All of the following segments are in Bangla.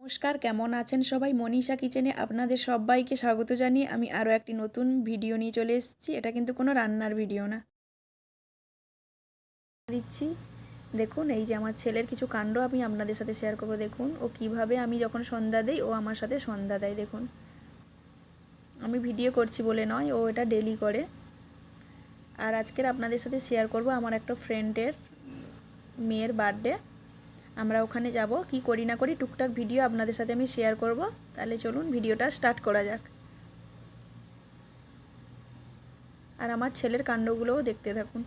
নমস্কার, কেমন আছেন সবাই? মনীষা কিচেনে আপনাদের সবাইকে স্বাগত জানিয়ে আমি আরও একটি নতুন ভিডিও নিয়ে চলে এসেছি। এটা কিন্তু কোনো রান্নার ভিডিও না। দিচ্ছি দেখুন, এই যে আমার ছেলের কিছু কাণ্ড আমি আপনাদের সাথে শেয়ার করবো। দেখুন ও কিভাবে আমি যখন সন্ধ্যা দেই ও আমার সাথে সন্ধ্যা দেয়। দেখুন, আমি ভিডিও করছি বলে নয়, ও এটা ডেলি করে। আর আজকের আপনাদের সাথে শেয়ার করব আমার একটা ফ্রেন্ডের মেয়ের বার্থডে। আমরা ওখানে যাব, কি করি না করি টুকটাক ভিডিও আপনাদের সাথে আমি শেয়ার করব। তাহলে চলুন ভিডিওটা স্টার্ট করা যাক। আর আমার ছেলের কাণ্ডগুলোও দেখতে থাকুন।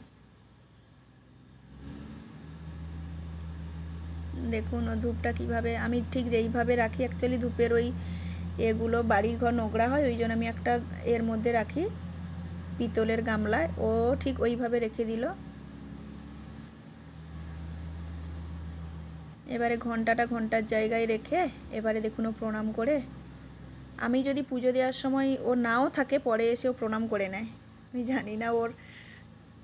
দেখুন ও ধূপটা কীভাবে, আমি ঠিক যেইভাবে রাখি, অ্যাকচুয়ালি ধূপের ওই এগুলো বাড়ির ঘর নোংরা হয়, ওই জন্য আমি একটা এর মধ্যে রাখি, পিতলের গামলায়। ও ঠিক ওইভাবে রেখে দিল। এবারে ঘন্টার জায়গায় রেখে এবারে দেখুন ও প্রণাম করে। আমি যদি পুজো দেওয়ার সময় ও নাও থাকে, পরে এসে ও প্রণাম করে নেয়। আমি জানি না ওর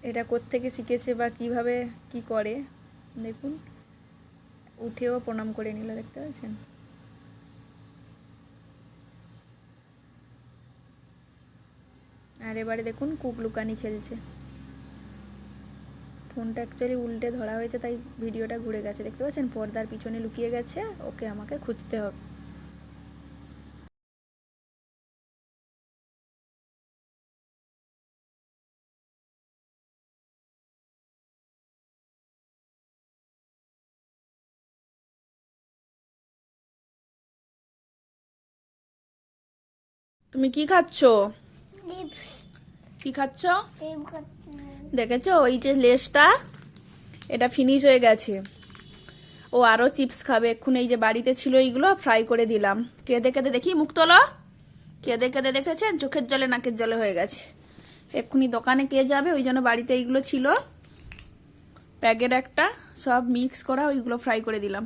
এটা কোত্থেকে শিখেছে বা কিভাবে কি করে। দেখুন উঠেও প্রণাম করে নিল, দেখতে পাচ্ছেন? আর এবারে দেখুন কুকলুকানি খেলছে। ফোনটা অ্যাকচুয়ালি উল্টে ধরা হয়েছে, তাই ভিডিওটা ঘুরে গেছে, দেখতে পাচ্ছেন? পর্দার পিছনে লুকিয়ে গেছে, ওকে আমাকে খুঁজতে হবে। তুমি কি খাচ্ছ? কি খাচ্ছ? দেখেছো ওই যে লেসটা, এটা ফিনিশ হয়ে গেছে। ও আরো চিপস খাবে এক্ষুনি। এই যে বাড়িতে ছিল এইগুলো ফ্রাই করে দিলাম। কেঁদে কেঁদে দেখি, মুখ তোলো। কেঁদে কেঁদে দেখেছেন, চোখের জলে নাকের জলে হয়ে গেছে। এক্ষুনি দোকানে কে যাবে, ওই জন্য বাড়িতে এইগুলো ছিল প্যাকেট একটা, সব মিক্স করা, ওইগুলো ফ্রাই করে দিলাম।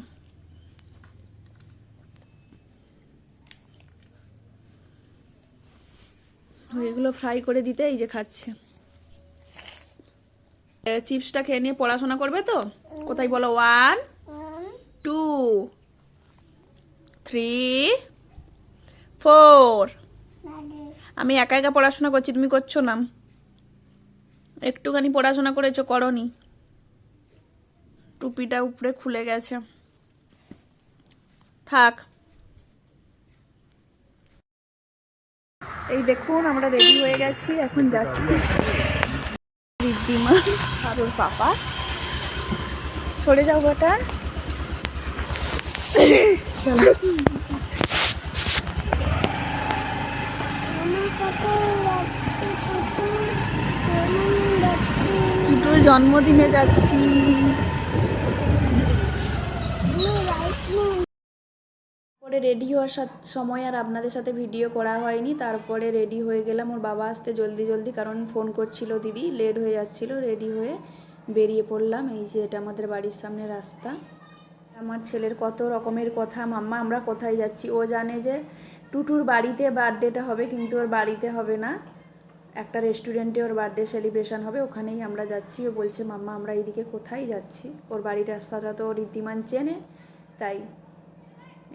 ওইগুলো ফ্রাই করে দিতে এই যে খাচ্ছে। চিপসটা খেয়ে নিয়ে পড়াশোনা করবে তো। কোথায় বলো? 1 2 3 4। আমি একা একা পড়াশোনা করছি, তুমি করছো না। একটুখানি পড়াশোনা করেছো, করনি। টুপিটা উপরে খুলে গেছে, থাক। এই দেখুন আমরা রেডি হয়ে গেছি, এখন যাচ্ছি। রিদ্ধিমা আর ওর পাপা। সরে যাও বেটা। ছোটর জন্মদিনে যাচ্ছি। পরে রেডি হওয়ার সময় আর আপনাদের সাথে ভিডিও করা হয়নি। তারপরে রেডি হয়ে গেলাম, ওর বাবা আসতে জলদি, কারণ ফোন করছিল দিদি, লেট হয়ে যাচ্ছিল। রেডি হয়ে বেরিয়ে পড়লাম। এই যে এটা আমাদের বাড়ির সামনে রাস্তা। আমার ছেলের কত রকমের কথা, মাম্মা আমরা কোথায় যাচ্ছি। ও জানে যে টুটুর বাড়িতে বার্থডেটা হবে, কিন্তু ওর বাড়িতে হবে না, একটা রেস্টুরেন্টে ওর বার্থডে সেলিব্রেশন হবে, ওখানেই আমরা যাচ্ছি। ও বলছে মাম্মা আমরা এইদিকে কোথায় যাচ্ছি। ওর বাড়ির রাস্তাটা তো ঋদ্ধিমান চেনে, তাই।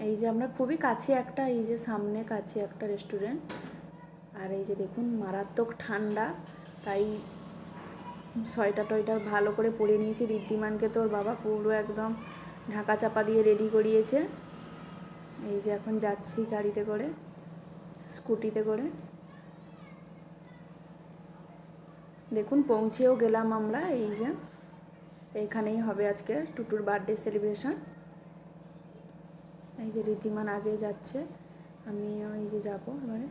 এই যে আমরা খুবই কাছে একটা, এই যে সামনে কাছে একটা রেস্টুরেন্ট। আর এই যে দেখুন মারাত্মক ঠান্ডা, তাই সোয়েটার টয়টার ভালো করে পরে নিয়েছি। ঋদ্ধিমানকে তো ওর বাবা পুরো একদম ঢাকা চাপা দিয়ে রেডি করিয়েছে। এই যে এখন যাচ্ছি গাড়িতে করে, স্কুটিতে করে। দেখুন পৌঁছেও গেলাম আমরা। এই যে এইখানেই হবে আজকে টুটুর বার্থডে সেলিব্রেশন। এই যে ঋদ্ধিমান আগে যাচ্ছে, আমিও এই যে যাবো এবারে।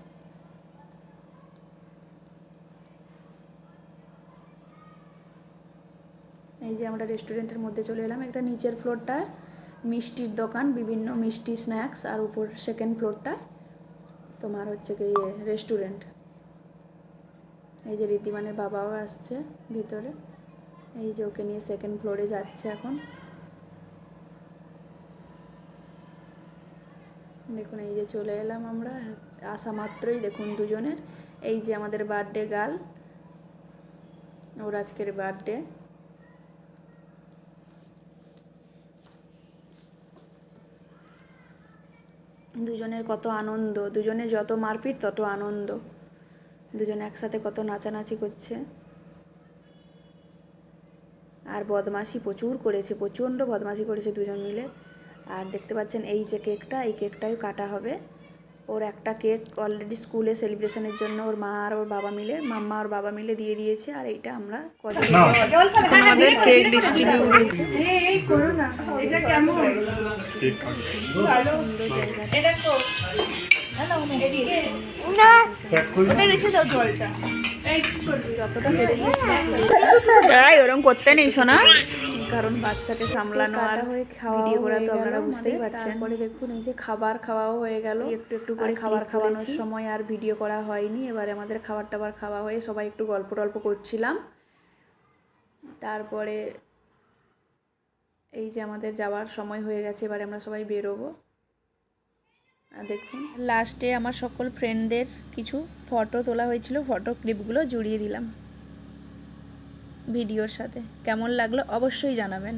এই যে আমরা রেস্টুরেন্টের মধ্যে চলে এলাম। একটা নিচের ফ্লোরটা মিষ্টির দোকান, বিভিন্ন মিষ্টি স্ন্যাক্স, আর উপর সেকেন্ড ফ্লোরটা তোমার হচ্ছে কি রেস্টুরেন্ট। এই যে ঋদ্ধিমানের বাবাও আসছে ভিতরে। এই যে ওকে নিয়ে সেকেন্ড ফ্লোরে যাচ্ছে এখন। দেখুন এই যে চলে এলাম আমরা। আসা মাত্রই দেখুন দুজনের, এই যে আমাদের বার্থডে গার্ল, ওর আজকের বার্থডে। দুজনের কত আনন্দ, দুজনের যত মারপিট তত আনন্দ, দুজনে একসাথে কত নাচানাচি করছে। আর বদমাশি প্রচুর করেছে, প্রচণ্ড বদমাশি করেছে দুজন মিলে। আর দেখতে পাচ্ছেন এই যে কেকটা, এই কেকটাও কাটা হবে। ওর একটা কেক অলরেডি স্কুলে সেলিব্রেশনের জন্য ওর মা আর ওর বাবা মিলে, মাম্মা আর বাবা মিলে দিয়ে দিয়েছে। আর এইটা আমরা আমাদের কেক ডিস্ট্রিবিউট হয়েছে। ওরকম করতে নেই শোনা, কারণ বাচ্চাকে সামলানো আর হয়ে খাওয়া করা তো আপনারা বুঝতেই পারছেন। তারপরে দেখুন এই যে খাবার খাওয়াও হয়ে গেল, একটু একটু করে খাবার খাওয়ানোর সময় আর ভিডিও করা হয়নি। এবারে আমাদের খাবার টাবার খাওয়া হয়ে সবাই একটু গল্প টল্প করছিলাম। তারপরে এই যে আমাদের যাওয়ার সময় হয়ে গেছে, এবারে আমরা সবাই বেরোবো। আর দেখুন লাস্টে আমার সকল ফ্রেন্ডদের কিছু ফটো তোলা হয়েছিল, ফটো ক্লিপগুলো জুড়িয়ে দিলাম ভিডিওর সাথে। কেমন লাগলো অবশ্যই জানাবেন।